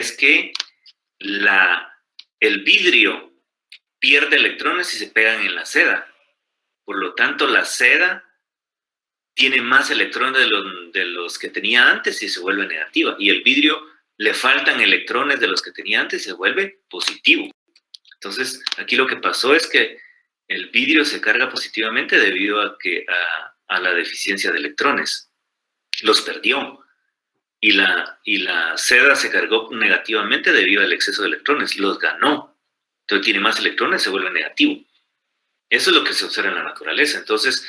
es que el vidrio pierde electrones y se pegan en la seda. Por lo tanto, la seda tiene más electrones de los que tenía antes y se vuelve negativa. Y el vidrio le faltan electrones de los que tenía antes y se vuelve positivo. Entonces, aquí lo que pasó es que el vidrio se carga positivamente debido a la deficiencia de electrones. Los perdió. Y la seda se cargó negativamente debido al exceso de electrones. Los ganó. Entonces tiene más electrones, se vuelve negativo. Eso es lo que se observa en la naturaleza. Entonces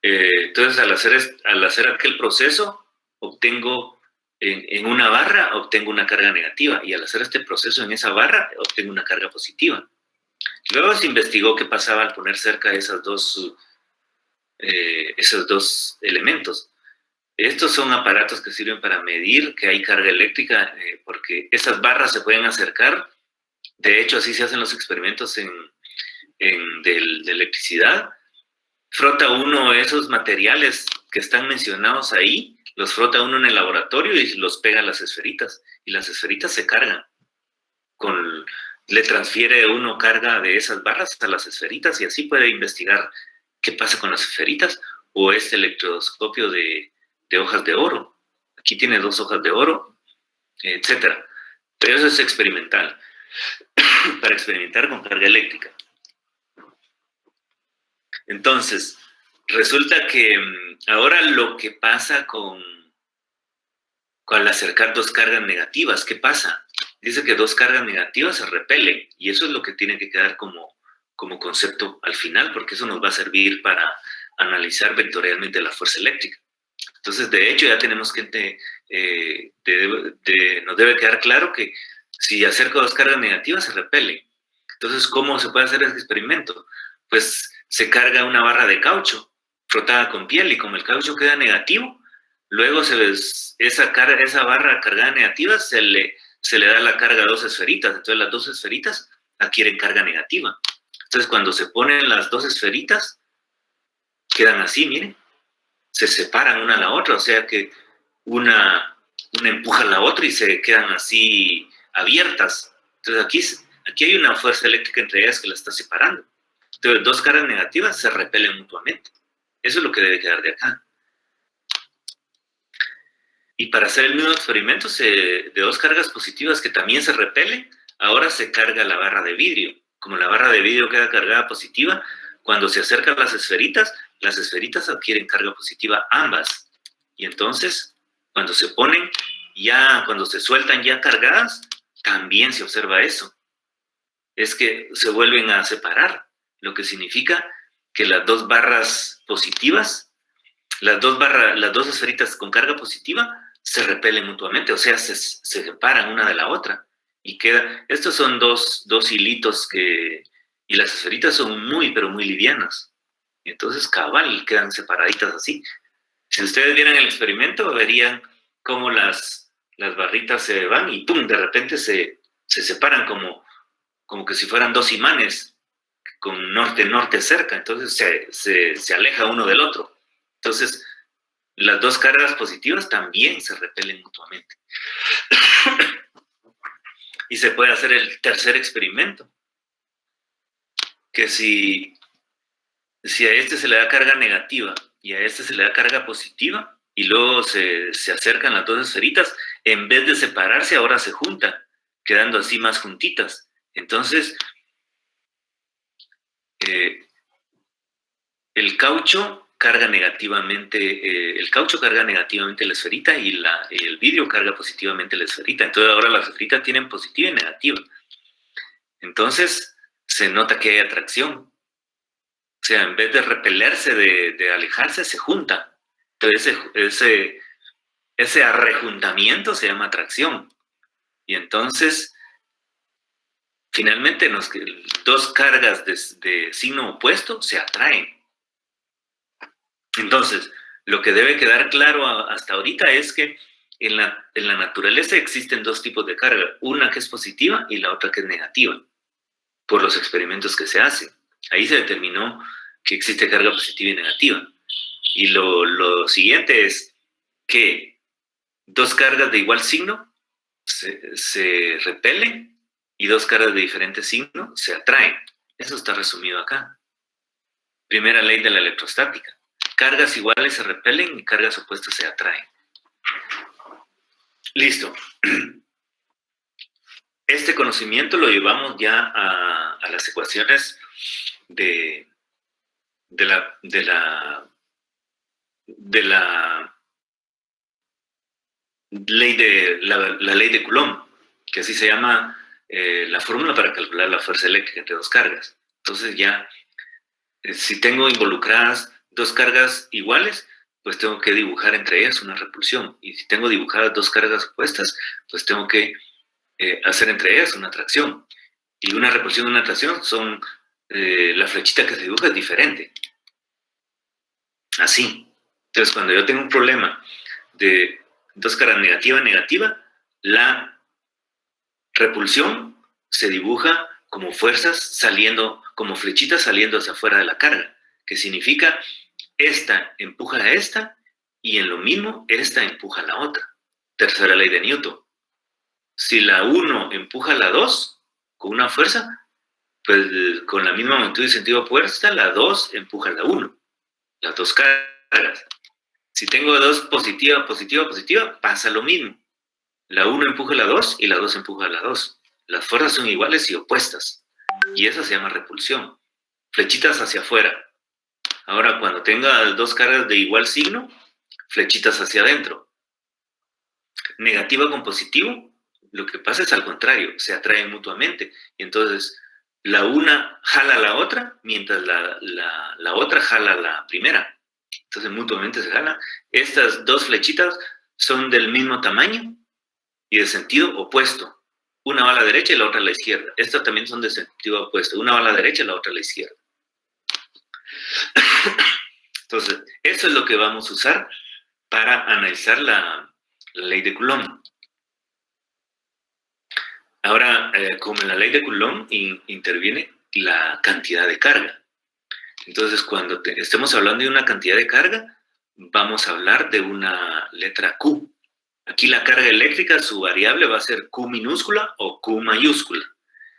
al hacer aquel proceso, obtengo en una barra, obtengo una carga negativa. Y al hacer este proceso en esa barra, obtengo una carga positiva. Luego se investigó qué pasaba al poner cerca esos dos elementos. Estos son aparatos que sirven para medir que hay carga eléctrica, porque esas barras se pueden acercar. De hecho, así se hacen los experimentos de electricidad. Frota uno esos materiales que están mencionados ahí, los frota uno en el laboratorio y los pega a las esferitas. Y las esferitas se cargan. Le transfiere uno carga de esas barras a las esferitas y así puede investigar qué pasa con las esferitas. O este electroscopio de hojas de oro. Aquí tiene 2 hojas de oro, etc. Pero eso es experimental, para experimentar con carga eléctrica. Entonces, resulta que ahora lo que pasa al acercar 2 cargas negativas, ¿qué pasa? Dice que 2 cargas negativas se repelen, y eso es lo que tiene que quedar como concepto al final, porque eso nos va a servir para analizar vectorialmente la fuerza eléctrica. Entonces, de hecho, ya tenemos que nos debe quedar claro que si acerco 2 cargas negativas, se repelen. Entonces, ¿cómo se puede hacer ese experimento? Pues se carga una barra de caucho frotada con piel y como el caucho queda negativo, luego esa barra cargada negativa se le da la carga a 2 esferitas. Entonces, las 2 esferitas adquieren carga negativa. Entonces, cuando se ponen las 2 esferitas, quedan así, miren. Se separan una a la otra, o sea que una empuja a la otra y se quedan así abiertas. Entonces aquí hay una fuerza eléctrica entre ellas que la está separando. Entonces 2 cargas negativas se repelen mutuamente. Eso es lo que debe quedar de acá. Y para hacer el mismo experimento de 2 cargas positivas que también se repelen, ahora se carga la barra de vidrio. Como la barra de vidrio queda cargada positiva, cuando se acercan las esferitas adquieren carga positiva ambas. Y entonces, cuando se sueltan ya cargadas, también se observa eso. Es que se vuelven a separar, lo que significa que las 2 barras positivas, las dos esferitas con carga positiva, se repelen mutuamente, o sea, se separan una de la otra. Y estos son dos hilitos y las esferitas son muy, pero muy livianas. Entonces, cabal, quedan separaditas así. Si ustedes vieran el experimento, verían cómo las barritas se van y ¡pum! De repente se separan como que si fueran 2 imanes con norte-norte cerca. Entonces, se aleja uno del otro. Entonces, las 2 cargas positivas también se repelen mutuamente. Y se puede hacer el tercer experimento, que si a este se le da carga negativa y a este se le da carga positiva y luego se acercan las 2 esferitas, en vez de separarse ahora se juntan, quedando así más juntitas. Entonces, el caucho carga negativamente la esferita y el vidrio carga positivamente la esferita. Entonces ahora las esferitas tienen positiva y negativa. Entonces se nota que hay atracción. O sea, en vez de repelerse, de alejarse, se juntan. Entonces ese arrejuntamiento se llama atracción. Y entonces, finalmente, 2 cargas de signo opuesto se atraen. Entonces, lo que debe quedar claro hasta ahorita es que en la naturaleza existen 2 tipos de carga, una que es positiva y la otra que es negativa, por los experimentos que se hacen. Ahí se determinó que existe carga positiva y negativa. Y lo siguiente es que 2 cargas de igual signo se repelen y dos cargas de diferente signo se atraen. Eso está resumido acá. Primera ley de la electrostática. Cargas iguales se repelen y cargas opuestas se atraen. Listo. Este conocimiento lo llevamos ya a las ecuaciones de la ley de la ley de Coulomb, que así se llama la fórmula para calcular la fuerza eléctrica entre dos cargas. Entonces ya, si tengo involucradas dos cargas iguales, pues tengo que dibujar entre ellas una repulsión. Y si tengo dibujadas dos cargas opuestas, pues tengo que hacer entre ellas una atracción. Y una repulsión y una atracción son, la flechita que se dibuja es diferente. Así. Entonces, cuando yo tengo un problema de dos caras negativa, negativa, la repulsión se dibuja como fuerzas saliendo, como flechitas saliendo hacia afuera de la carga, que significa esta empuja a esta y en lo mismo esta empuja a la otra. Tercera ley de Newton. Si la 1 empuja a la 2 con una fuerza, pues con la misma magnitud y sentido opuesta, la 2 empuja a la 1. Las dos cargas. Si tengo dos positiva, positiva, positiva, pasa lo mismo. La 1 empuja a la 2 y la 2 empuja a la 2. Las fuerzas son iguales y opuestas. Y eso se llama repulsión. Flechitas hacia afuera. Ahora, cuando tenga dos cargas de igual signo, flechitas hacia adentro. Negativa con positivo, lo que pasa es al contrario, se atraen mutuamente. Y entonces, la una jala a la otra, mientras la otra jala a la primera. Entonces, mutuamente se jalan. Estas dos flechitas son del mismo tamaño y de sentido opuesto. Una va a la derecha y la otra a la izquierda. Estas también son de sentido opuesto. Una va a la derecha y la otra a la izquierda. Entonces, eso es lo que vamos a usar para analizar la ley de Coulomb. Ahora, como en la ley de Coulomb interviene la cantidad de carga. Entonces, cuando estemos hablando de una cantidad de carga, vamos a hablar de una letra Q. Aquí la carga eléctrica, su variable va a ser Q minúscula o Q mayúscula.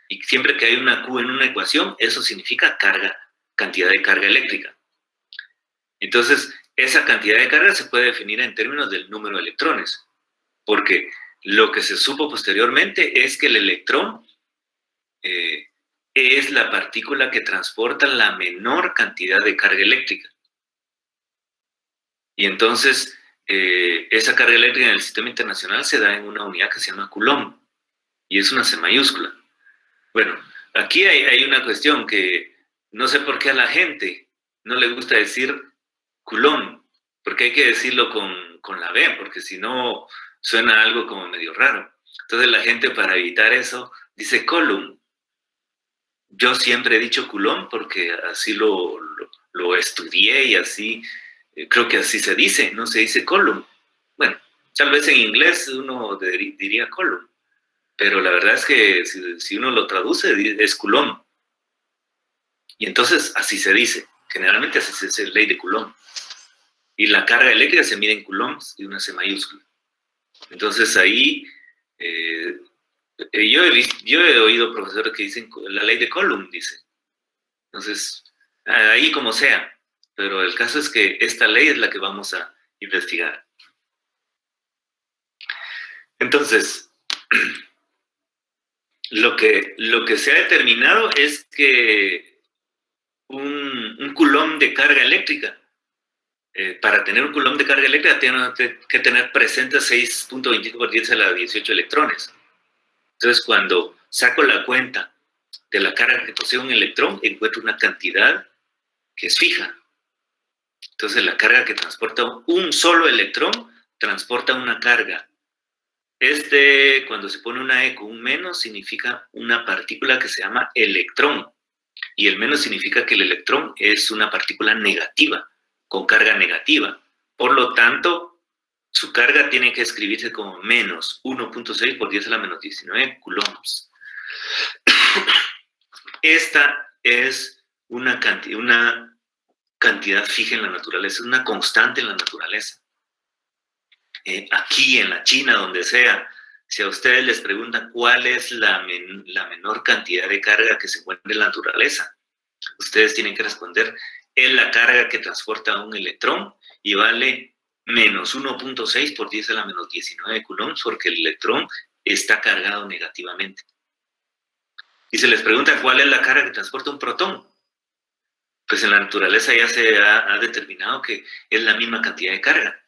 Y siempre que hay una Q en una ecuación, eso significa carga, cantidad de carga eléctrica. Entonces, esa cantidad de carga se puede definir en términos del número de electrones, porque lo que se supo posteriormente es que el electrón es la partícula que transporta la menor cantidad de carga eléctrica. Y entonces, esa carga eléctrica en el sistema internacional se da en una unidad que se llama Coulomb, y es una C mayúscula. Bueno, aquí hay una cuestión que no sé por qué a la gente no le gusta decir Coulomb, porque hay que decirlo con la B, porque si no suena algo como medio raro. Entonces la gente, para evitar eso, dice Coulomb. Yo siempre he dicho Coulomb porque así lo estudié y así, creo que así se dice, no se dice Coulomb. Bueno, tal vez en inglés uno diría Coulomb, pero la verdad es que si uno lo traduce es Coulomb. Y entonces así se dice, generalmente así se dice, ley de Coulomb. Y la carga eléctrica se mide en coulombs y una C mayúscula. Entonces ahí, yo he oído profesores que dicen la ley de Coulomb, dice. Entonces, ahí como sea. Pero el caso es que esta ley es la que vamos a investigar. Entonces, lo que se ha determinado es que un coulomb de carga eléctrica, para tener un coulomb de carga eléctrica tiene que tener presentes 6.25 por 10 a la 18 electrones. Entonces, cuando saco la cuenta de la carga que posee un electrón, encuentro una cantidad que es fija. Entonces, la carga que transporta un solo electrón transporta una carga. Cuando se pone una E con un menos, significa una partícula que se llama electrón. Y el menos significa que el electrón es una partícula negativa, con carga negativa. Por lo tanto, su carga tiene que escribirse como menos 1.6 por 10 a la menos 19 coulombs. Esta es una cantidad fija en la naturaleza, es una constante en la naturaleza. Aquí, en la China, donde sea, Si a ustedes les preguntan cuál es la menor cantidad de carga que se encuentra en la naturaleza, ustedes tienen que responder, es la carga que transporta un electrón y vale menos 1.6 por 10 a la menos 19 coulombs, porque el electrón está cargado negativamente. Y se les pregunta cuál es la carga que transporta un protón. Pues en la naturaleza ya se ha determinado que es la misma cantidad de carga.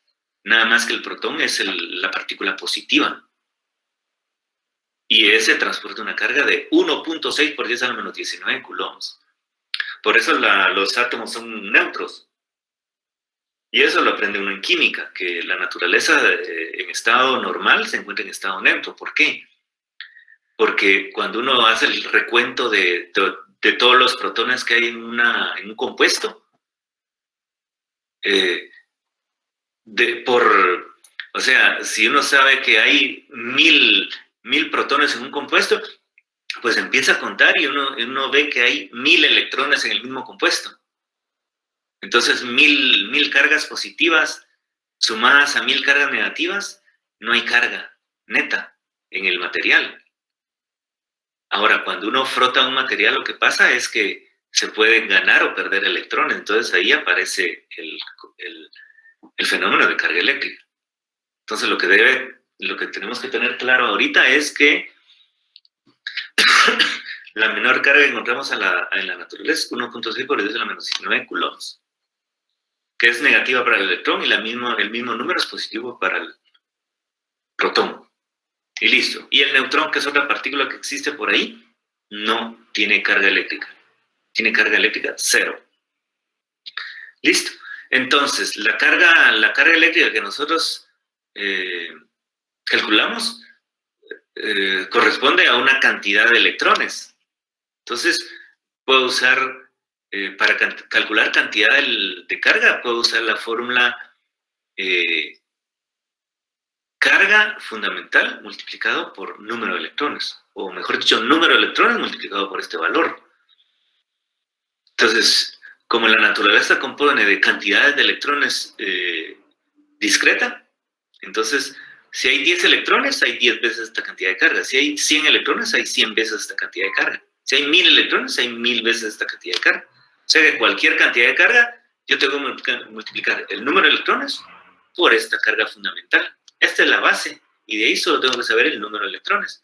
Nada más que el protón es la partícula positiva. Y ese transporta una carga de 1.6 por 10 a la menos 19 coulombs. Por eso los átomos son neutros. Y eso lo aprende uno en química, que la naturaleza en estado normal se encuentra en estado neutro. ¿Por qué? Porque cuando uno hace el recuento de todos los protones que hay en un compuesto, o sea, si uno sabe que hay 1000 protones en un compuesto, pues empieza a contar y uno ve que hay 1000 electrones en el mismo compuesto. Entonces, 1000 cargas positivas sumadas a 1000 cargas negativas, no hay carga neta en el material. Ahora, cuando uno frota un material, lo que pasa es que se pueden ganar o perder electrones. Entonces, ahí aparece el fenómeno de carga eléctrica. Entonces, lo que tenemos que tener claro ahorita es que la menor carga que encontramos en la naturaleza es 1.6 por 10 a la menos 19 coulombs, que es negativa para el electrón, y el mismo número es positivo para el protón. Y listo. Y el neutrón, que es otra partícula que existe por ahí, no tiene carga eléctrica. Tiene carga eléctrica 0. Listo. Entonces, la carga eléctrica que nosotros calculamos corresponde a una cantidad de electrones. Entonces, puedo usar, para calcular cantidad de carga, puedo usar la fórmula carga fundamental multiplicado por número de electrones, o mejor dicho, número de electrones multiplicado por este valor. Entonces, como la naturaleza compone de cantidades de electrones discreta, entonces, si hay 10 electrones, hay 10 veces esta cantidad de carga. Si hay 100 electrones, hay 100 veces esta cantidad de carga. Si hay 1000 electrones, hay 1000 veces esta cantidad de carga. O sea, de cualquier cantidad de carga, yo tengo que multiplicar el número de electrones por esta carga fundamental. Esta es la base, y de ahí solo tengo que saber el número de electrones.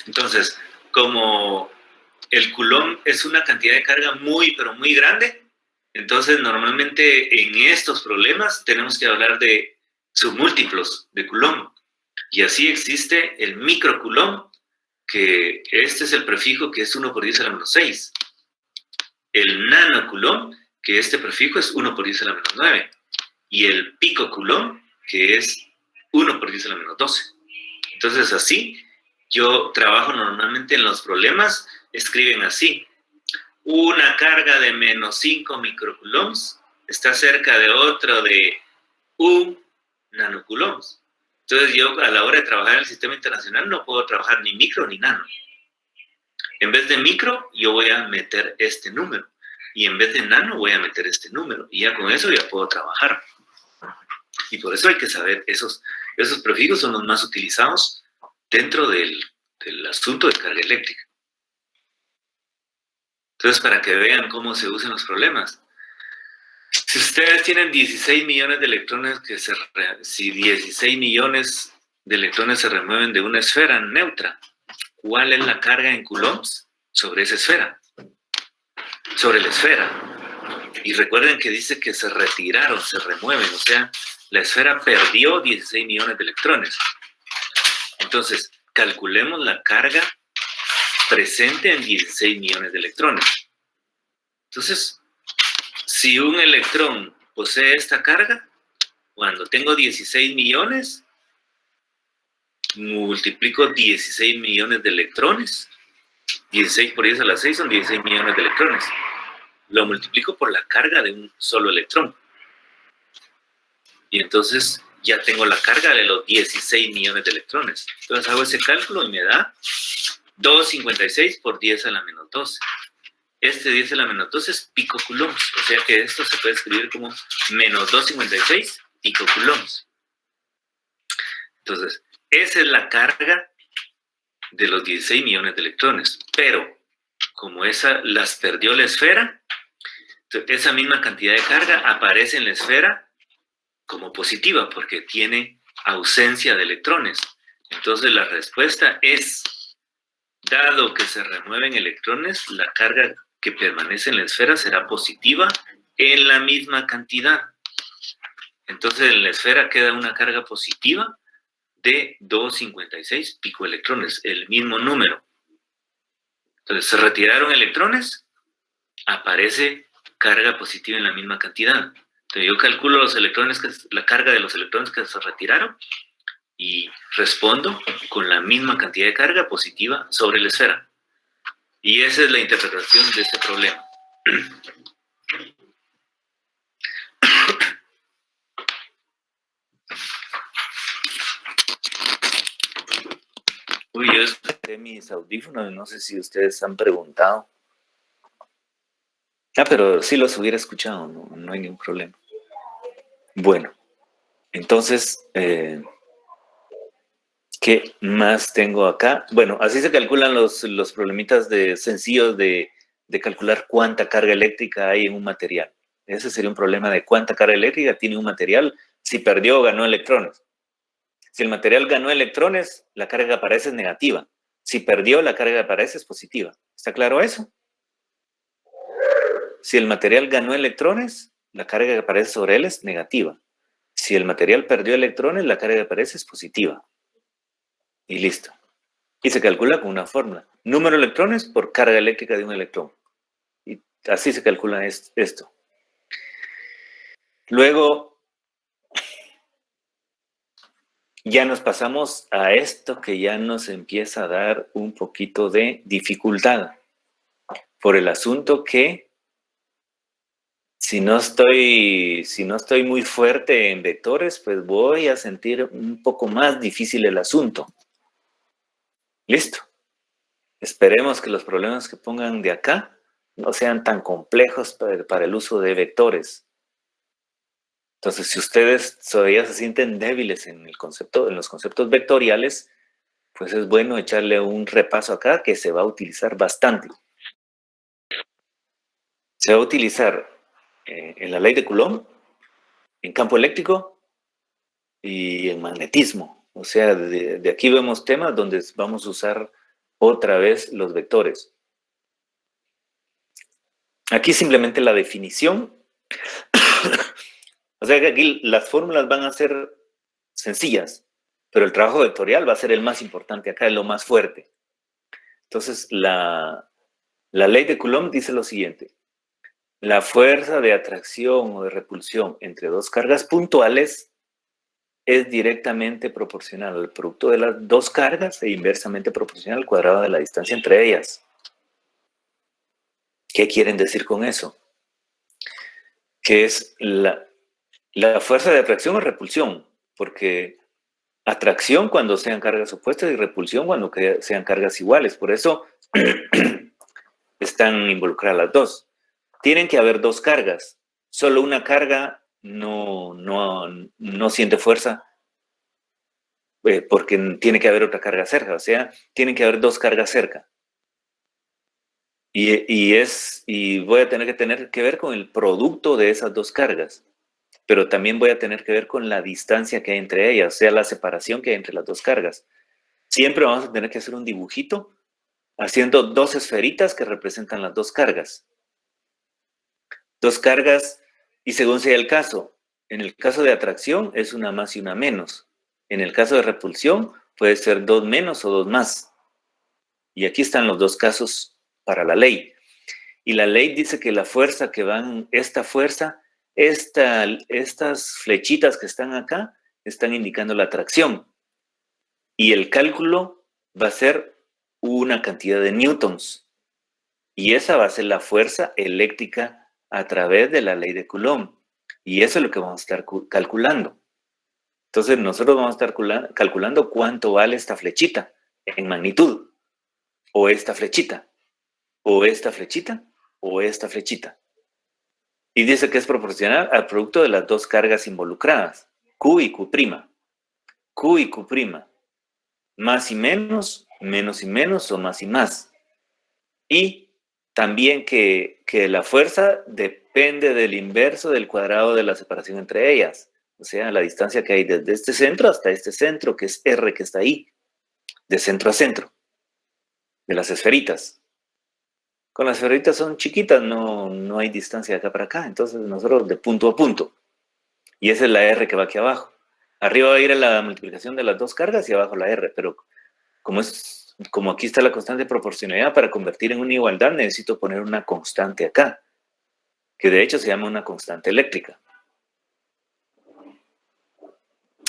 Entonces, como el coulomb es una cantidad de carga muy, pero muy grande, entonces normalmente en estos problemas tenemos que hablar de submúltiplos de coulomb. Y así existe el microcoulomb, que este es el prefijo que es 1 por 10 a la menos 6. El nanocoulomb, que este prefijo es 1 por 10 a la menos 9. Y el picocoulomb, que es 1 por 10 a la menos 12. Entonces así, yo trabajo normalmente en los problemas, escriben así: una carga de menos 5 microcoulombs está cerca de otro de 1 nanocoulombs. Entonces yo, a la hora de trabajar en el sistema internacional, no puedo trabajar ni micro ni nano. En vez de micro, yo voy a meter este número. Y en vez de nano, voy a meter este número. Y ya con eso ya puedo trabajar. Y por eso hay que saber, esos prefijos son los más utilizados dentro del asunto de carga eléctrica. Entonces, para que vean cómo se usan los problemas. Si ustedes tienen 16 millones de electrones si 16 millones de electrones se remueven de una esfera neutra, ¿cuál es la carga en coulombs sobre esa esfera? Sobre la esfera. Y recuerden que dice que se retiraron, se remueven, o sea, la esfera perdió 16 millones de electrones. Entonces, calculemos la carga presente en 16 millones de electrones. Entonces, si un electrón posee esta carga, cuando tengo 16 millones, multiplico 16 millones de electrones. 16 por 10 a la 6 son 16 millones de electrones. Lo multiplico por la carga de un solo electrón. Y entonces ya tengo la carga de los 16 millones de electrones. Entonces hago ese cálculo y me da 256 por 10 a la menos 12. Este 10 a la menos 2 es picocoulombs, o sea que esto se puede escribir como menos 256 picocoulombs. Entonces, esa es la carga de los 16 millones de electrones, pero como esa las perdió la esfera, esa misma cantidad de carga aparece en la esfera como positiva, porque tiene ausencia de electrones. Entonces la respuesta es, dado que se remueven electrones, la carga que permanece en la esfera será positiva en la misma cantidad. Entonces en la esfera queda una carga positiva de 256 picoelectrones, el mismo número. Entonces se retiraron electrones, aparece carga positiva en la misma cantidad. Entonces yo calculo los electrones, la carga de los electrones que se retiraron y respondo con la misma cantidad de carga positiva sobre la esfera. Y esa es la interpretación de este problema. Uy, yo escuché mis audífonos, no sé si ustedes han preguntado. Pero sí los hubiera escuchado, no hay ningún problema. Bueno, entonces, ¿qué más tengo acá? Bueno, así se calculan los problemitas sencillos de calcular cuánta carga eléctrica hay en un material. Ese sería un problema de cuánta carga eléctrica tiene un material si perdió o ganó electrones. Si el material ganó electrones, la carga que aparece es negativa. Si perdió, la carga que aparece es positiva. ¿Está claro eso? Si el material ganó electrones, la carga que aparece sobre él es negativa. Si el material perdió electrones, la carga que aparece es positiva. Y listo. Y se calcula con una fórmula. Número de electrones por carga eléctrica de un electrón. Y así se calcula esto. Luego, ya nos pasamos a esto que ya nos empieza a dar un poquito de dificultad. Por el asunto que si no estoy muy fuerte en vectores, pues voy a sentir un poco más difícil el asunto. Listo. Esperemos que los problemas que pongan de acá no sean tan complejos para el uso de vectores. Entonces, si ustedes todavía se sienten débiles en los conceptos vectoriales, pues es bueno echarle un repaso acá que se va a utilizar bastante. Se va a utilizar en la ley de Coulomb, en campo eléctrico y en magnetismo. O sea, de aquí vemos temas donde vamos a usar otra vez los vectores. Aquí simplemente la definición. O sea que aquí las fórmulas van a ser sencillas, pero el trabajo vectorial va a ser el más importante, acá es lo más fuerte. Entonces, la ley de Coulomb dice lo siguiente. La fuerza de atracción o de repulsión entre dos cargas puntuales es directamente proporcional al producto de las dos cargas e inversamente proporcional al cuadrado de la distancia entre ellas. ¿Qué quieren decir con eso? Que es la fuerza de atracción o repulsión, porque atracción cuando sean cargas opuestas y repulsión cuando sean cargas iguales. Por eso están involucradas las dos. Tienen que haber dos cargas. Solo una carga no siente fuerza porque tiene que haber otra carga cerca. O sea, tienen que haber dos cargas cerca. Y voy a tener que ver con el producto de esas dos cargas. Pero también voy a tener que ver con la distancia que hay entre ellas, o sea, la separación que hay entre las dos cargas. Siempre vamos a tener que hacer un dibujito haciendo dos esferitas que representan las dos cargas. Dos cargas, y según sea el caso, en el caso de atracción es una más y una menos. En el caso de repulsión puede ser dos menos o dos más. Y aquí están los dos casos para la ley. Y la ley dice que la fuerza que van, esta fuerza, estas flechitas que están acá, están indicando la atracción. Y el cálculo va a ser una cantidad de newtons. Y esa va a ser la fuerza eléctrica a través de la ley de Coulomb. Y eso es lo que vamos a estar calculando. Entonces nosotros vamos a estar calculando cuánto vale esta flechita en magnitud. O esta flechita. O esta flechita. o esta flechita. Y dice que es proporcional al producto de las dos cargas involucradas, Q y Q'. Q y Q'. Más y menos o más y más. Y también que la fuerza depende del inverso del cuadrado de la separación entre ellas. O sea, la distancia que hay desde este centro hasta este centro, que es R que está ahí, de centro a centro, de las esferitas. Con las esferitas son chiquitas, no hay distancia de acá para acá. Entonces nosotros de punto a punto. Y esa es la R que va aquí abajo. Arriba va a ir a la multiplicación de las dos cargas y abajo la R. Pero como aquí está la constante de proporcionalidad, para convertir en una igualdad necesito poner una constante acá, que de hecho se llama una constante eléctrica.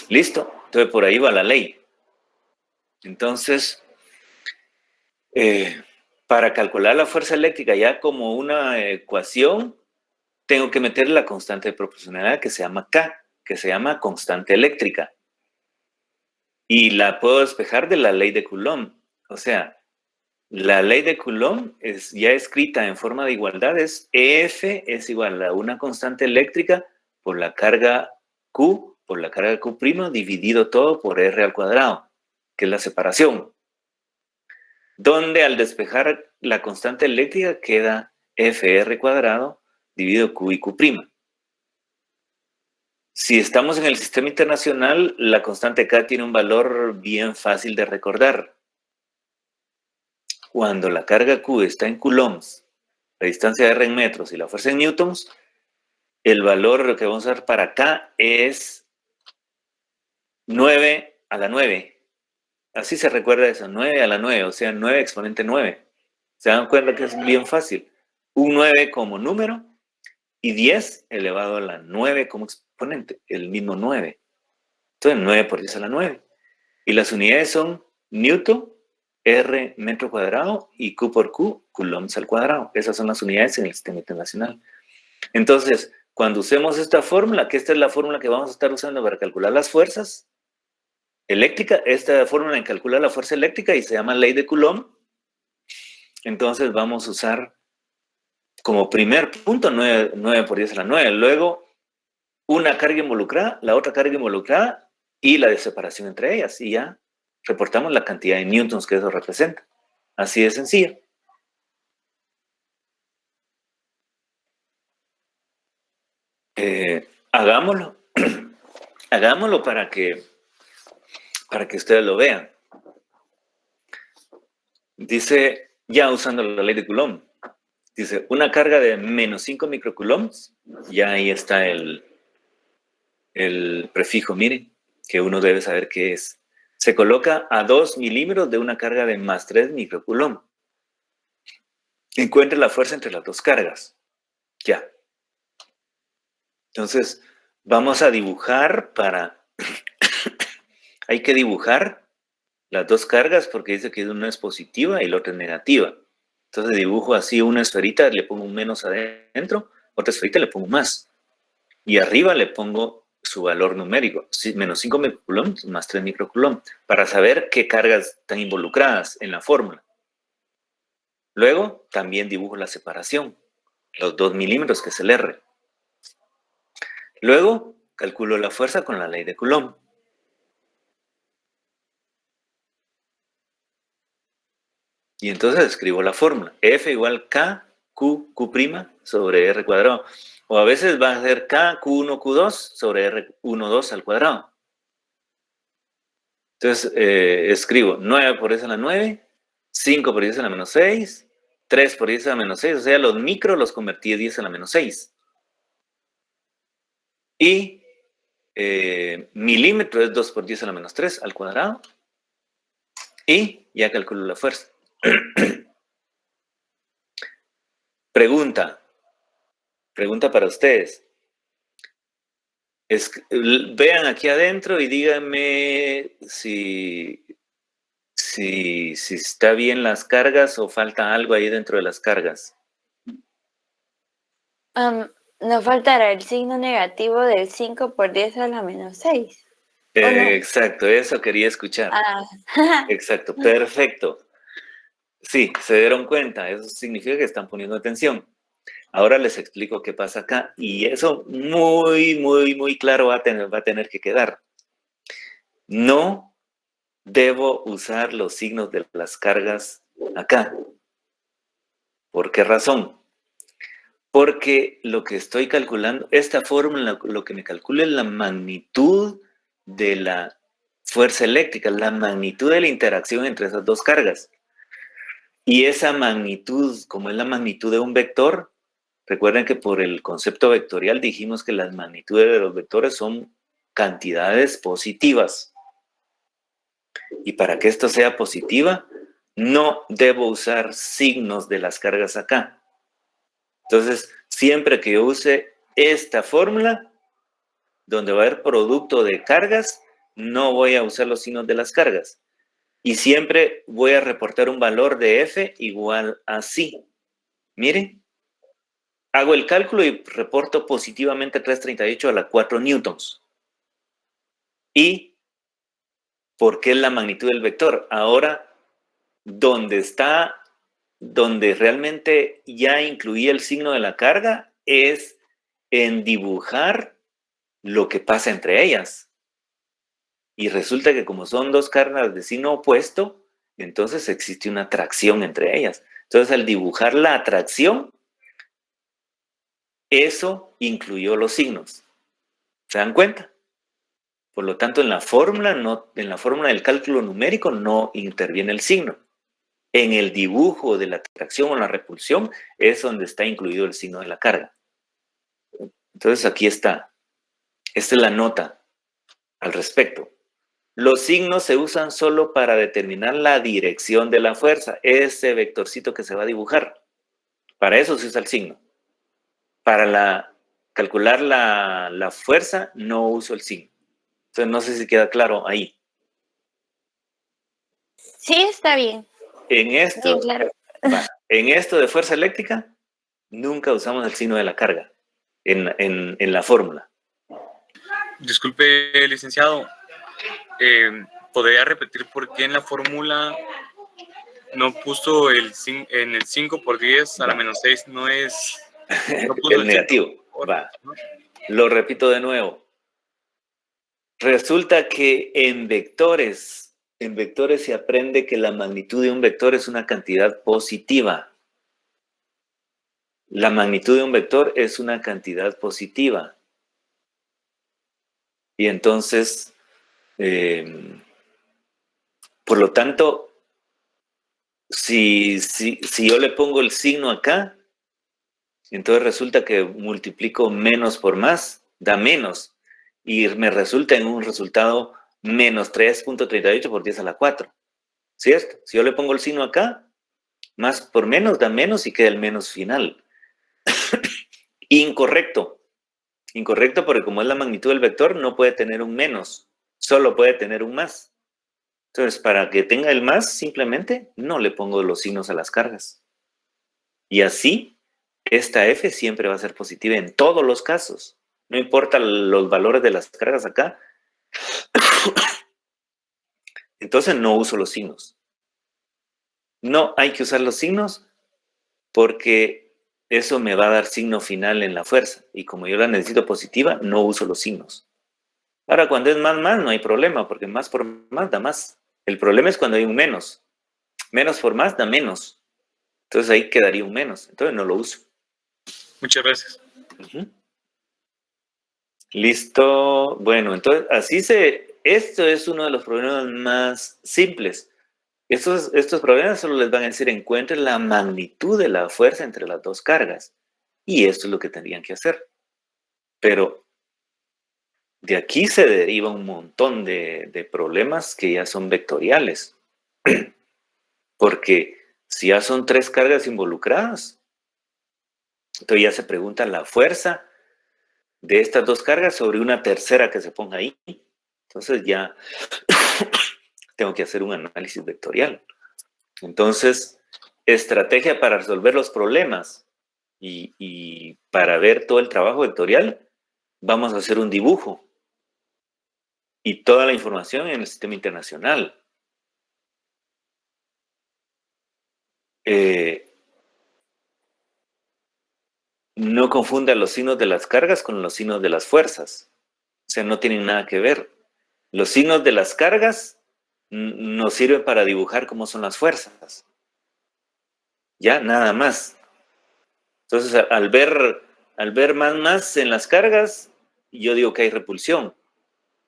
¿Listo? Entonces por ahí va la ley. Entonces, para calcular la fuerza eléctrica ya como una ecuación, tengo que meter la constante de proporcionalidad que se llama K, que se llama constante eléctrica. Y la puedo despejar de la ley de Coulomb. O sea, la ley de Coulomb es ya escrita en forma de igualdad, es EF es igual a una constante eléctrica por la carga Q, por la carga Q', dividido todo por R al cuadrado, que es la separación. Donde al despejar la constante eléctrica queda FR cuadrado dividido Q y Q'. Si estamos en el sistema internacional, la constante K tiene un valor bien fácil de recordar. Cuando la carga Q está en coulombs, la distancia de R en metros y la fuerza en newtons, el valor que vamos a usar para K es 9 a la 9. Así se recuerda eso, 9 a la 9, o sea, 9 exponente 9. ¿Se dan cuenta que es bien fácil? Un 9 como número y 10 elevado a la 9 como exponente, el mismo 9. Entonces, 9 por 10 a la 9. Y las unidades son newton, R metro cuadrado y Q por Q, coulombs al cuadrado. Esas son las unidades en el sistema internacional. Entonces, cuando usemos esta fórmula, que esta es la fórmula que vamos a estar usando para calcular las fuerzas eléctricas, esta fórmula en calcular la fuerza eléctrica y se llama ley de Coulomb, entonces vamos a usar como primer punto 9 por 10 a la 9. Luego, una carga involucrada, la otra carga involucrada y la de separación entre ellas. Y ya reportamos la cantidad de newtons que eso representa. Así de sencillo. Hagámoslo. Hagámoslo para que ustedes lo vean. Dice, ya usando la ley de Coulomb, dice, una carga de menos 5 microcoulombs, ya ahí está el prefijo, miren, que uno debe saber qué es. Se coloca a 2 milímetros de una carga de más 3 microcoulomb. Encuentre la fuerza entre las dos cargas. Ya. Entonces, vamos a dibujar para... Hay que dibujar las dos cargas porque dice que una es positiva y la otra es negativa. Entonces dibujo así una esferita, le pongo un menos adentro, otra esferita le pongo más. Y arriba le pongo su valor numérico, menos 5 microcoulombs más 3 microcoulomb, para saber qué cargas están involucradas en la fórmula. Luego también dibujo la separación, los 2 milímetros que es el R. Luego calculo la fuerza con la ley de Coulomb. Y entonces escribo la fórmula. F igual K, Q, Q' sobre R cuadrado. O a veces va a ser K, Q1, Q2 sobre R1, 2 al cuadrado. Entonces escribo 9 por 10 a la 9, 5 por 10 a la menos 6, 3 por 10 a la menos 6. O sea, los micros los convertí a 10 a la menos 6. Y milímetro es 2 por 10 a la menos 3 al cuadrado. Y ya calculo la fuerza. Pregunta para ustedes. Vean aquí adentro y díganme si está bien las cargas o falta algo ahí dentro de las cargas. Nos faltará el signo negativo del 5 por 10 a la menos 6. No? Exacto, eso quería escuchar. Exacto, perfecto. Sí, se dieron cuenta, eso significa que están poniendo atención. Ahora les explico qué pasa acá. Y eso muy claro va a tener que quedar. No debo usar los signos de las cargas acá. ¿Por qué razón? Porque lo que estoy calculando, esta fórmula lo que me calcula es la magnitud de la fuerza eléctrica, la magnitud de la interacción entre esas dos cargas. Y esa magnitud, como es la magnitud de un vector, recuerden que por el concepto vectorial dijimos que las magnitudes de los vectores son cantidades positivas. Y para que esto sea positiva, no debo usar signos de las cargas acá. Entonces, siempre que yo use esta fórmula, donde va a haber producto de cargas, no voy a usar los signos de las cargas. Y siempre voy a reportar un valor de F igual a así. Miren, hago el cálculo y reporto positivamente 338 a la 4 newtons. ¿Y por qué es la magnitud del vector? Ahora, donde realmente ya incluí el signo de la carga, es en dibujar lo que pasa entre ellas. Y resulta que como son dos cargas de signo opuesto, entonces existe una atracción entre ellas. Entonces, al dibujar la atracción, eso incluyó los signos. ¿Se dan cuenta? Por lo tanto, en la fórmula del cálculo numérico no interviene el signo. En el dibujo de la atracción o la repulsión es donde está incluido el signo de la carga. Entonces, aquí está. Esta es la nota al respecto. Los signos se usan solo para determinar la dirección de la fuerza, ese vectorcito que se va a dibujar. Para eso se usa el signo. Para calcular la fuerza, no uso el signo. Entonces, no sé si queda claro ahí. Sí, está bien. En esto, Bien claro. en esto de fuerza eléctrica, nunca usamos el signo de la carga en la fórmula. Disculpe, licenciado, ¿podría repetir por qué en la fórmula no puso en el 5 por 10 a la menos 6? No es... No puso el negativo. Va. Lo repito de nuevo. Resulta que en vectores se aprende que la magnitud de un vector es una cantidad positiva. La magnitud de un vector es una cantidad positiva. Y entonces, por lo tanto, si yo le pongo el signo acá, entonces resulta que multiplico menos por más, da menos. Y me resulta en un resultado menos 3.38 por 10 a la 4. ¿Cierto? Si yo le pongo el signo acá, más por menos da menos y queda el menos final. Incorrecto. Incorrecto porque como es la magnitud del vector, no puede tener un menos, solo puede tener un más. Entonces, para que tenga el más, simplemente no le pongo los signos a las cargas. Y así, esta F siempre va a ser positiva en todos los casos. No importa los valores de las cargas acá. Entonces, no uso los signos. No hay que usar los signos porque eso me va a dar signo final en la fuerza. Y como yo la necesito positiva, no uso los signos. Ahora, cuando es más, no hay problema, porque más por más da más. El problema es cuando hay un menos. Menos por más da menos. Entonces ahí quedaría un menos. Entonces no lo uso. Muchas gracias. Listo. Bueno, entonces esto es uno de los problemas más simples. Estos problemas solo les van a decir encuentren la magnitud de la fuerza entre las dos cargas. Y esto es lo que tendrían que hacer. Pero de aquí se deriva un montón de problemas que ya son vectoriales. Porque si ya son tres cargas involucradas, entonces ya se pregunta la fuerza de estas dos cargas sobre una tercera que se ponga ahí. Entonces ya tengo que hacer un análisis vectorial. Entonces, estrategia para resolver los problemas y para ver todo el trabajo vectorial, vamos a hacer un dibujo y toda la información en el sistema internacional. no confunda los signos de las cargas con los signos de las fuerzas. O sea, no tienen nada que ver. Los signos de las cargas nos sirven para dibujar cómo son las fuerzas. Ya, nada más. Entonces, al ver más en las cargas, yo digo que hay repulsión.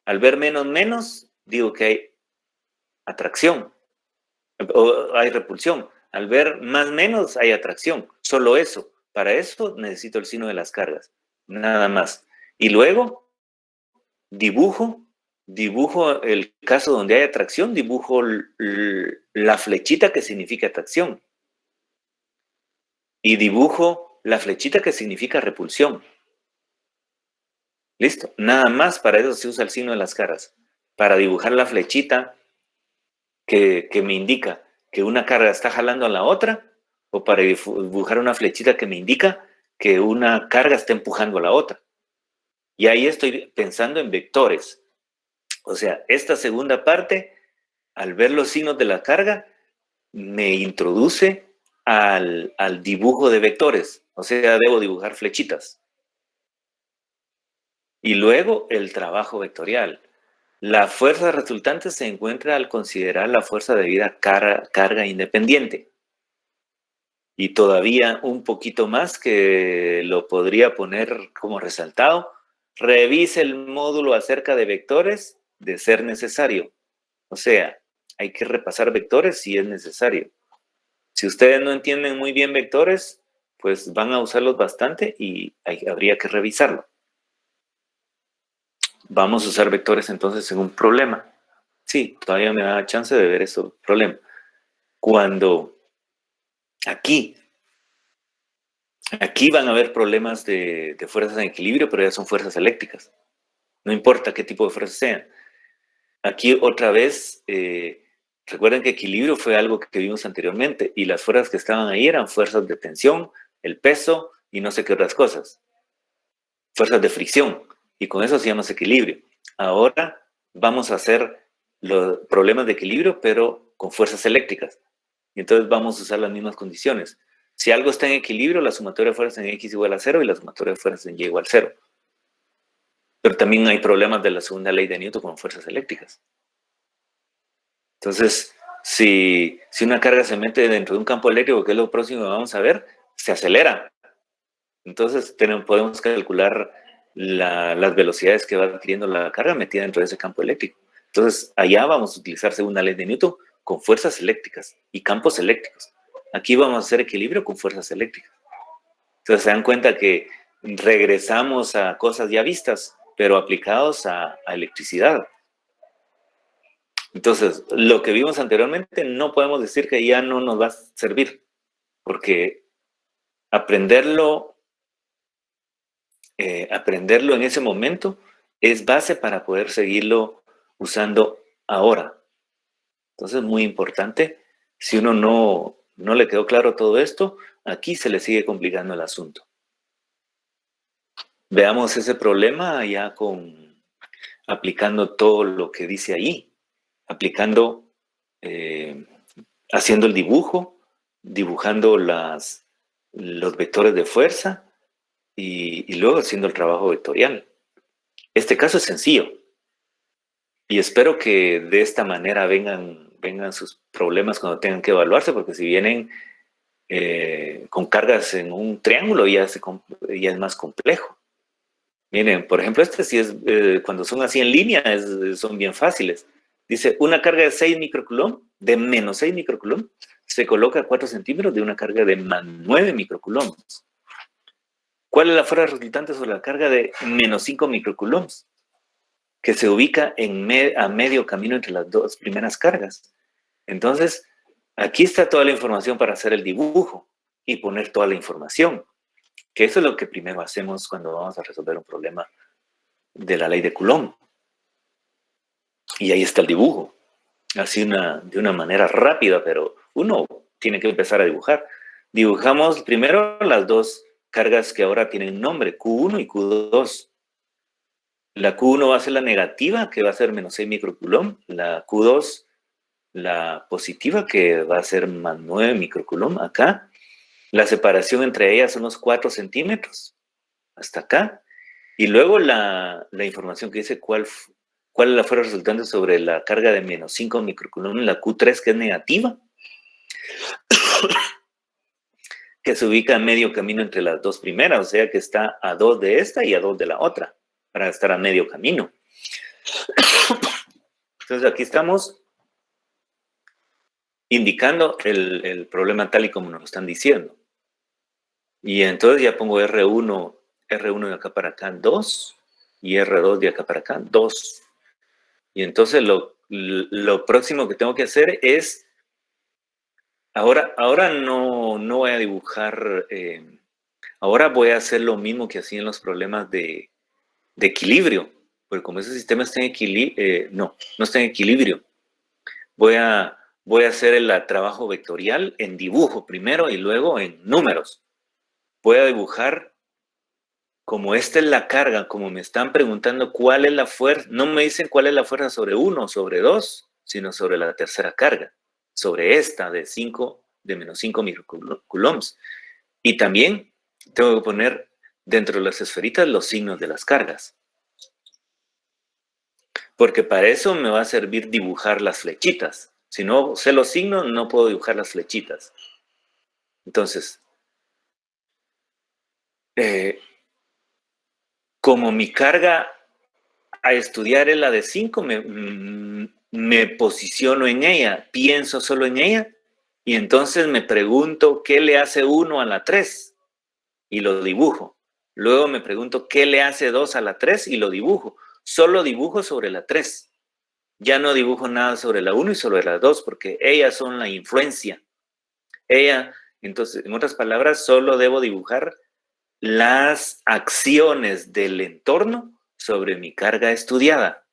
Al ver menos, digo que hay atracción. O hay repulsión. Al ver menos, hay atracción. Solo eso. Para eso necesito el signo de las cargas. Nada más. Y luego, dibujo el caso donde hay atracción, dibujo la flechita que significa atracción. Y dibujo la flechita que significa repulsión. ¿Listo? Nada más, para eso se usa el signo de las cargas. Para dibujar la flechita que me indica que una carga está jalando a la otra, o para dibujar una flechita que me indica que una carga está empujando a la otra. Y ahí estoy pensando en vectores. O sea, esta segunda parte, al ver los signos de la carga, me introduce al dibujo de vectores. O sea, debo dibujar flechitas. Y luego el trabajo vectorial. La fuerza resultante se encuentra al considerar la fuerza debida a carga independiente. Y todavía un poquito más que lo podría poner como resaltado. Revise el módulo acerca de vectores de ser necesario. O sea, hay que repasar vectores si es necesario. Si ustedes no entienden muy bien vectores, pues van a usarlos bastante y habría que revisarlo. Vamos a usar vectores entonces en un problema. Sí, todavía me da chance de ver ese problema. Cuando aquí van a haber problemas de fuerzas en equilibrio, pero ya son fuerzas eléctricas. No importa qué tipo de fuerzas sean. Aquí otra vez, recuerden que equilibrio fue algo que vimos anteriormente y las fuerzas que estaban ahí eran fuerzas de tensión, el peso y no sé qué otras cosas. Fuerzas de fricción. Y con eso hacíamos equilibrio. Ahora vamos a hacer los problemas de equilibrio, pero con fuerzas eléctricas. Y entonces vamos a usar las mismas condiciones. Si algo está en equilibrio, la sumatoria de fuerzas en X igual a 0 y la sumatoria de fuerzas en Y igual a 0. Pero también hay problemas de la segunda ley de Newton con fuerzas eléctricas. Entonces, si una carga se mete dentro de un campo eléctrico, que es lo próximo que vamos a ver, se acelera. Entonces podemos calcular las velocidades que va adquiriendo la carga metida dentro de ese campo eléctrico. Entonces, allá vamos a utilizar segunda ley de Newton con fuerzas eléctricas y campos eléctricos. Aquí vamos a hacer equilibrio con fuerzas eléctricas. Entonces, se dan cuenta que regresamos a cosas ya vistas, pero aplicados a electricidad. Entonces, lo que vimos anteriormente no podemos decir que ya no nos va a servir, porque aprenderlo en ese momento es base para poder seguirlo usando ahora. Entonces, muy importante, si uno no le quedó claro todo esto, aquí se le sigue complicando el asunto. Veamos ese problema ya aplicando todo lo que dice ahí, haciendo el dibujo, dibujando los vectores de fuerza y luego haciendo el trabajo vectorial. Este caso es sencillo y espero que de esta manera vengan sus problemas cuando tengan que evaluarse, porque si vienen con cargas en un triángulo ya es más complejo. Miren, por ejemplo, sí es, cuando son así en línea, son bien fáciles. Dice, una carga de 6 microcoulomb, de menos 6 microcoulomb, se coloca a 4 centímetros de una carga de más 9 microcoulombs. ¿Cuál es la fuerza resultante sobre la carga de menos 5 microcoulombs? Que se ubica a medio camino entre las dos primeras cargas. Entonces, aquí está toda la información para hacer el dibujo y poner toda la información. Que eso es lo que primero hacemos cuando vamos a resolver un problema de la ley de Coulomb. Y ahí está el dibujo. Así de una manera rápida, pero uno tiene que empezar a dibujar. Dibujamos primero las dos cargas que ahora tienen nombre, Q1 y Q2. La Q1 va a ser la negativa, que va a ser menos 6 microcoulomb. La Q2, la positiva, que va a ser más 9 microcoulomb acá. La separación entre ellas son unos 4 centímetros, hasta acá. Y luego la información que dice cuál es la fuerza resultante sobre la carga de menos 5 microcoulombs, la Q3, que es negativa, que se ubica a medio camino entre las dos primeras, o sea que está a 2 de esta y a 2 de la otra, para estar a medio camino. Entonces aquí estamos indicando el problema tal y como nos lo están diciendo. Y entonces ya pongo R1 de acá para acá 2 y R2 de acá para acá 2. Y entonces lo próximo que tengo que hacer es, ahora no voy a dibujar, ahora voy a hacer lo mismo que hacía en los problemas de equilibrio, porque como ese sistema está en equilibrio, no está en equilibrio, voy a hacer el trabajo vectorial en dibujo primero y luego en números. Voy a dibujar como esta es la carga, como me están preguntando cuál es la fuerza, no me dicen cuál es la fuerza sobre 1 o sobre 2, sino sobre la tercera carga, sobre esta de menos 5 microcoulombs. Y también tengo que poner dentro de las esferitas los signos de las cargas. Porque para eso me va a servir dibujar las flechitas. Si no sé los signos, no puedo dibujar las flechitas. Entonces, como mi carga a estudiar es la de 5, me posiciono en ella, pienso solo en ella, y entonces me pregunto qué le hace 1 a la 3 y lo dibujo. Luego me pregunto qué le hace 2 a la 3 y lo dibujo. Solo dibujo sobre la 3. Ya no dibujo nada sobre la 1 y sobre la 2 porque ellas son la influencia. Entonces, en otras palabras, solo debo dibujar las acciones del entorno sobre mi carga estudiada.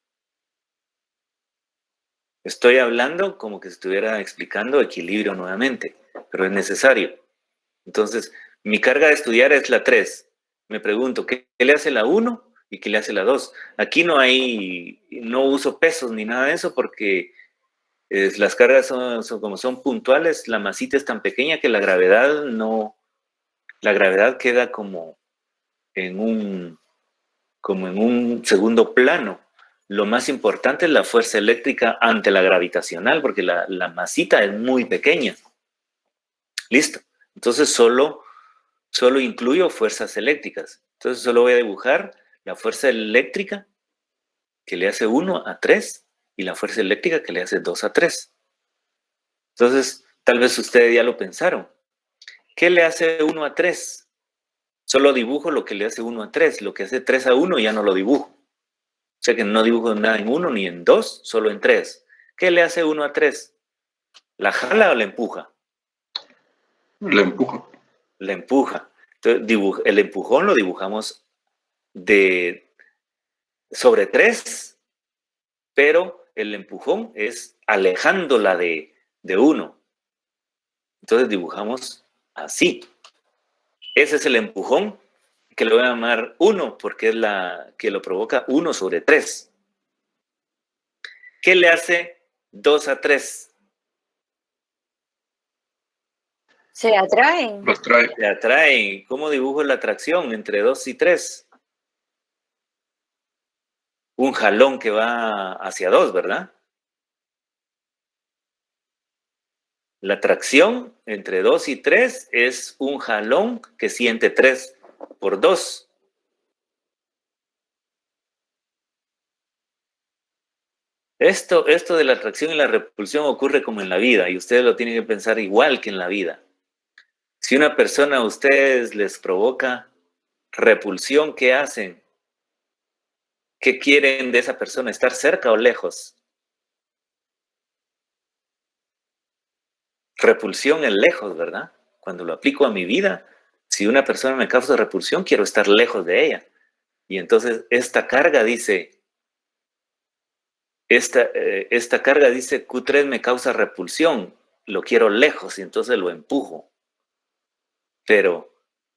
Estoy hablando como que estuviera explicando equilibrio nuevamente, pero es necesario. Entonces, mi carga de estudiar es la 3. Me pregunto, ¿qué le hace la 1 y qué le hace la 2? Aquí no uso pesos ni nada de eso porque las cargas como son puntuales, la masita es tan pequeña que la gravedad queda como en un segundo plano. Lo más importante es la fuerza eléctrica ante la gravitacional, porque la masita es muy pequeña. Listo. Entonces solo incluyo fuerzas eléctricas. Entonces solo voy a dibujar la fuerza eléctrica que le hace 1 a 3 y la fuerza eléctrica que le hace 2 a 3. Entonces, tal vez ustedes ya lo pensaron. ¿Qué le hace 1 a 3? Solo dibujo lo que le hace 1 a 3. Lo que hace 3 a 1 ya no lo dibujo. O sea que no dibujo nada en 1 ni en 2, solo en 3. ¿Qué le hace 1 a 3? ¿La jala o la empuja? La empuja. La empuja. Entonces, el empujón lo dibujamos sobre 3, pero el empujón es alejándola de 1. Entonces dibujamos así. Ese es el empujón que lo voy a llamar 1 porque es la que lo provoca 1 sobre 3. ¿Qué le hace 2 a 3? Se atraen. Los trae. Se atraen. ¿Cómo dibujo la atracción entre 2 y 3? Un jalón que va hacia 2, ¿verdad? La atracción entre 2 y 3 es un jalón que siente 3 por 2. Esto de la atracción y la repulsión ocurre como en la vida y ustedes lo tienen que pensar igual que en la vida. Si una persona a ustedes les provoca repulsión, ¿qué hacen? ¿Qué quieren de esa persona? ¿Estar cerca o lejos? Repulsión es lejos, ¿verdad? Cuando lo aplico a mi vida, si una persona me causa repulsión, quiero estar lejos de ella. Y entonces esta carga dice, Q3 me causa repulsión, lo quiero lejos y entonces lo empujo. Pero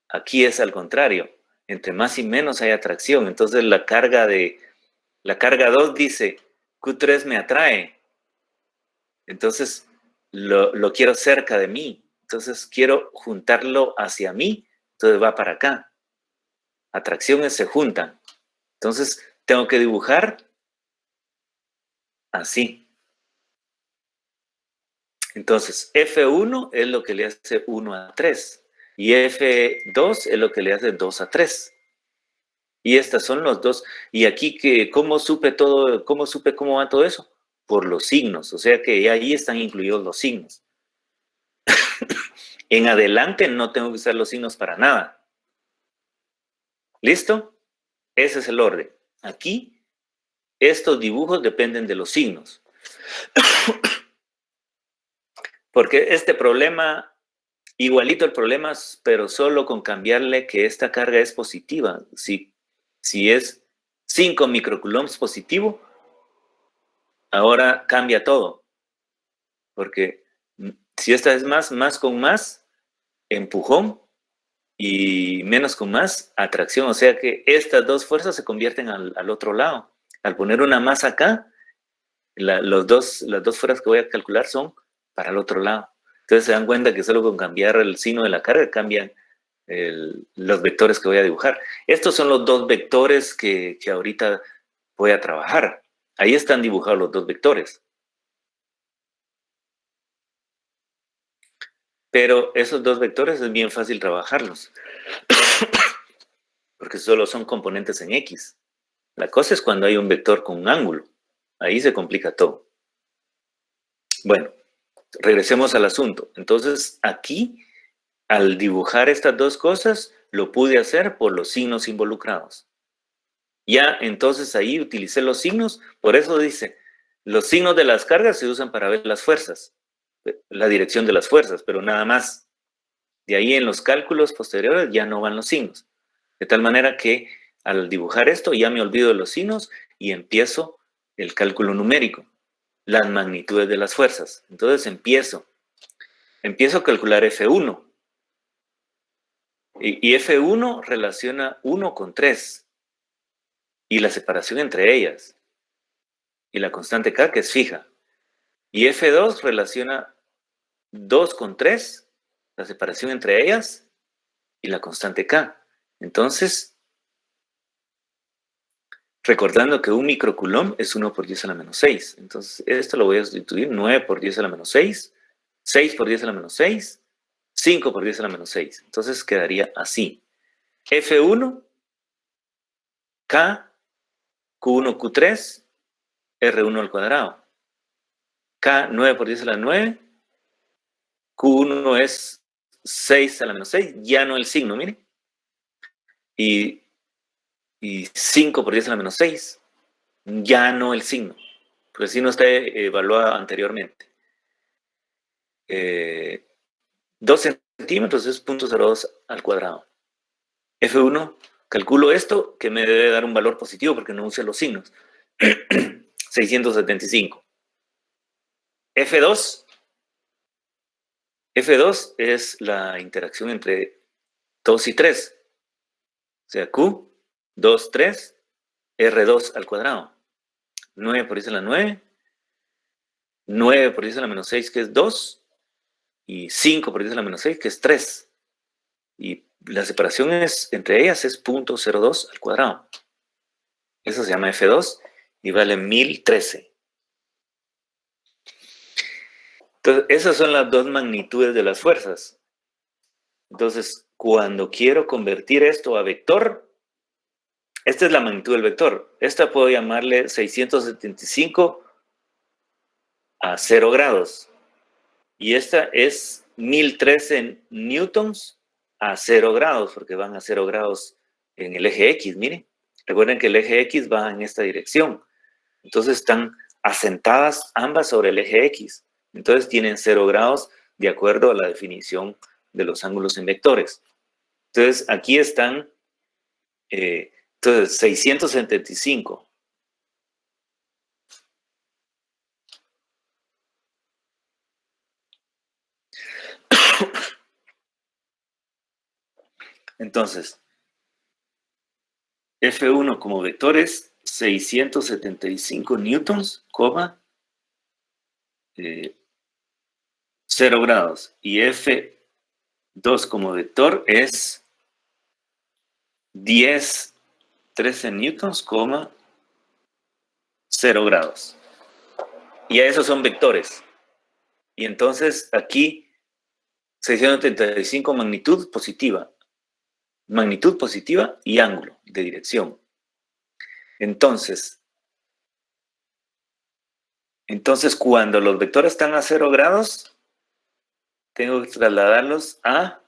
aquí es al contrario, entre más y menos hay atracción. Entonces la carga 2 dice, Q3 me atrae. Entonces lo quiero cerca de mí, entonces quiero juntarlo hacia mí, entonces va para acá. Atracciones se juntan. Entonces tengo que dibujar así. Entonces F1 es lo que le hace 1 a 3 y F2 es lo que le hace 2 a 3. Y estas son los dos. Y aquí, ¿cómo supe cómo va todo eso? Por los signos. O sea que ahí están incluidos los signos. En adelante no tengo que usar los signos para nada. ¿Listo? Ese es el orden. Aquí, estos dibujos dependen de los signos. Porque este problema, igualito el problema, pero solo con cambiarle que esta carga es positiva. Si es 5 microcoulombs positivo, ahora cambia todo. Porque si esta es más con más, empujón, y menos con más, atracción. O sea que estas dos fuerzas se convierten al otro lado. Al poner una más acá, las dos fuerzas que voy a calcular son para el otro lado. Entonces se dan cuenta que solo con cambiar el signo de la carga cambian los vectores que voy a dibujar. Estos son los dos vectores que ahorita voy a trabajar. Ahí están dibujados los dos vectores. Pero esos dos vectores es bien fácil trabajarlos. Porque solo son componentes en X. La cosa es cuando hay un vector con un ángulo. Ahí se complica todo. Bueno, regresemos al asunto. Entonces, aquí, al dibujar estas dos cosas, lo pude hacer por los signos involucrados. Ya, entonces ahí utilicé los signos. Por eso dice, los signos de las cargas se usan para ver las fuerzas, la dirección de las fuerzas, pero nada más. De ahí en los cálculos posteriores ya no van los signos. De tal manera que al dibujar esto ya me olvido de los signos y empiezo el cálculo numérico, las magnitudes de las fuerzas. Entonces empiezo a calcular F1. Y F1 relaciona 1 con 3 y la separación entre ellas. Y la constante K que es fija. Y F2 relaciona 2 con 3, la separación entre ellas y la constante K. Entonces, recordando que un microcoulomb es 1 por 10 a la menos 6. Entonces, esto lo voy a sustituir 9 por 10 a la menos 6, 6 por 10 a la menos 6, 5 por 10 a la menos 6. Entonces, quedaría así. F1, K, Q1, Q3, R1 al cuadrado. K, 9 por 10 a la 9. Q1 es 6 a la menos 6, ya no el signo, miren. Y 5 por 10 a la menos 6, ya no el signo, porque el signo está evaluado anteriormente. 2 centímetros es 0.02 al cuadrado. F1, calculo esto, que me debe dar un valor positivo porque no use los signos. 675. F2 es la interacción entre 2 y 3. O sea, Q, 2, 3, R2 al cuadrado. 9 por 10 a la 9. 9 por 10 a la menos 6, que es 2. Y 5 por 10 a la menos 6, que es 3. Y la separación entre ellas es 0.02 al cuadrado. Eso se llama F2 y vale 1013. Entonces, esas son las dos magnitudes de las fuerzas. Entonces, cuando quiero convertir esto a vector, esta es la magnitud del vector. Esta puedo llamarle 675 a 0 grados. Y esta es 1013 newtons a 0 grados, porque van a 0 grados en el eje X, miren. Recuerden que el eje X va en esta dirección. Entonces están asentadas ambas sobre el eje X. Entonces tienen 0 grados de acuerdo a la definición de los ángulos en vectores. Entonces aquí están, entonces 675. Entonces, F1 como vector es 675 newtons, 0 grados. Y F2 2 como vector es 10, 13 newtons, 0 grados. Y a esos son vectores. Y entonces aquí 635 magnitud positiva y ángulo de dirección. Entonces cuando los vectores están a 0 grados, tengo que trasladarlos a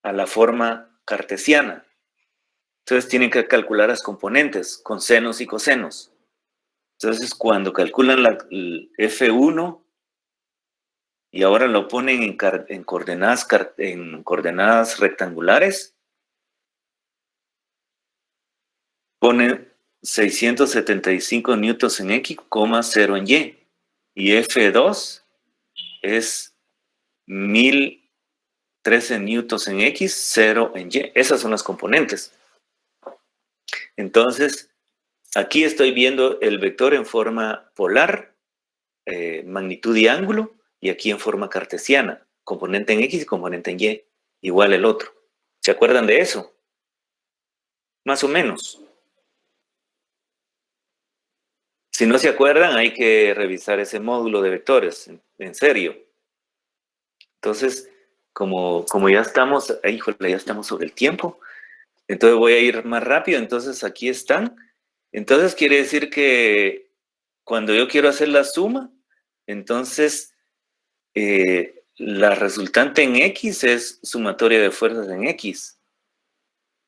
la forma cartesiana. Entonces tienen que calcular las componentes con senos y cosenos. Entonces cuando calculan el F1 y ahora lo ponen en coordenadas rectangulares, ponen 675 newtons en X, 0 en Y. Y F2 es 1013 newtons en X, 0 en Y. Esas son las componentes. Entonces, aquí estoy viendo el vector en forma polar, magnitud y ángulo, y aquí en forma cartesiana, componente en X y componente en Y, igual el otro. ¿Se acuerdan de eso? Más o menos. Si no se acuerdan, hay que revisar ese módulo de vectores, en serio. Entonces, como ya estamos, híjole, ya estamos sobre el tiempo, entonces voy a ir más rápido. Entonces, aquí están. Entonces, quiere decir que cuando yo quiero hacer la suma, entonces la resultante en X es sumatoria de fuerzas en X.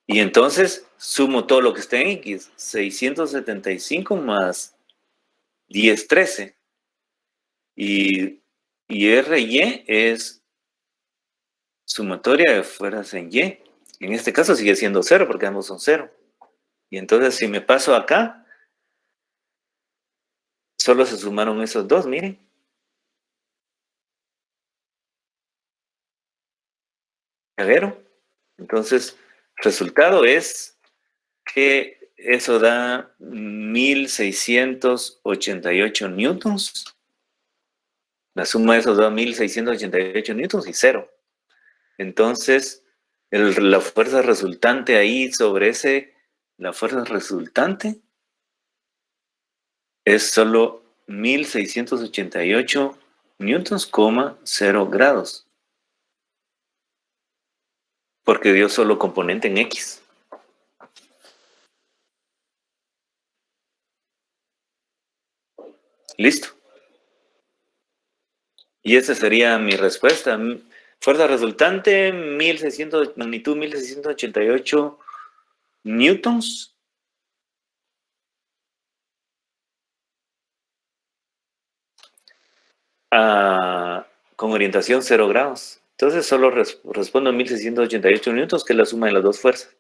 Y entonces sumo todo lo que está en X, 675 más 1013. Y RY es sumatoria de fuerzas en Y. En este caso sigue siendo 0 porque ambos son 0. Y entonces si me paso acá, solo se sumaron esos dos, miren. ¿Vieron? Entonces, resultado es que eso da 1688 newtons. La suma de esos da 1688 newtons y 0. Entonces, la fuerza resultante ahí sobre la fuerza resultante es solo 1688 newtons, 0 grados. Porque dio solo componente en X. Listo. Y esa sería mi respuesta. Fuerza resultante, magnitud 1688 newtons. Con orientación 0 grados. Entonces solo respondo a 1688 newtons, que es la suma de las dos fuerzas.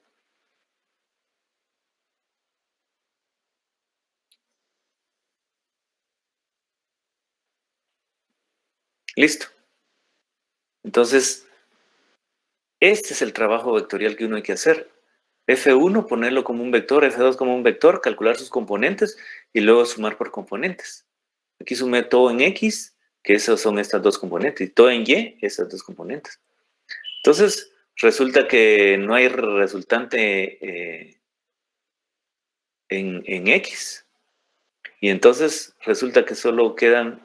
Listo. Entonces, este es el trabajo vectorial que uno hay que hacer. F1, ponerlo como un vector, F2 como un vector, calcular sus componentes y luego sumar por componentes. Aquí sumé todo en X, que esas son estas dos componentes, y todo en Y, esas dos componentes. Entonces, resulta que no hay resultante en X. Y entonces resulta que solo quedan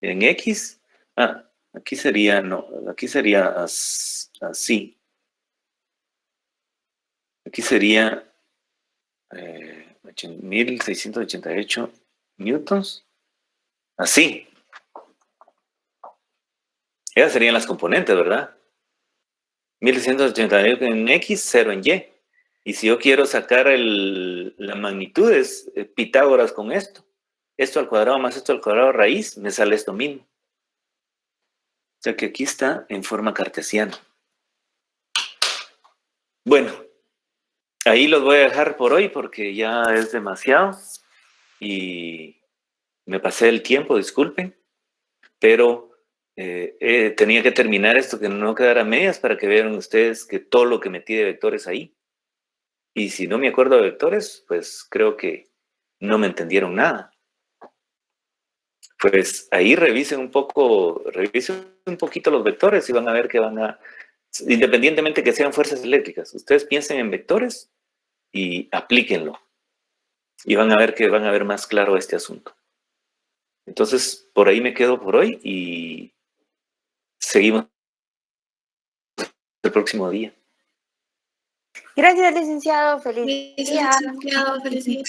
en X. Aquí sería, no, aquí sería así. Aquí sería 1688 newtons. Así. Esas serían las componentes, ¿verdad? 1688 en X, 0 en Y. Y si yo quiero sacar la magnitud, es Pitágoras con esto. Esto al cuadrado más esto al cuadrado raíz, me sale esto mismo. O sea que aquí está en forma cartesiana. Bueno, ahí los voy a dejar por hoy porque ya es demasiado. Y me pasé el tiempo, disculpen. Pero tenía que terminar esto, que no quedara a medias, para que vean ustedes que todo lo que metí de vectores ahí. Y si no me acuerdo de vectores, pues creo que no me entendieron nada. pues ahí revisen un poquito los vectores y van a ver que independientemente que sean fuerzas eléctricas, ustedes piensen en vectores y aplíquenlo. Y van a ver que van a ver más claro este asunto. Entonces, por ahí me quedo por hoy y seguimos el próximo día. Gracias, licenciado. Feliz día. Licenciado, feliz día.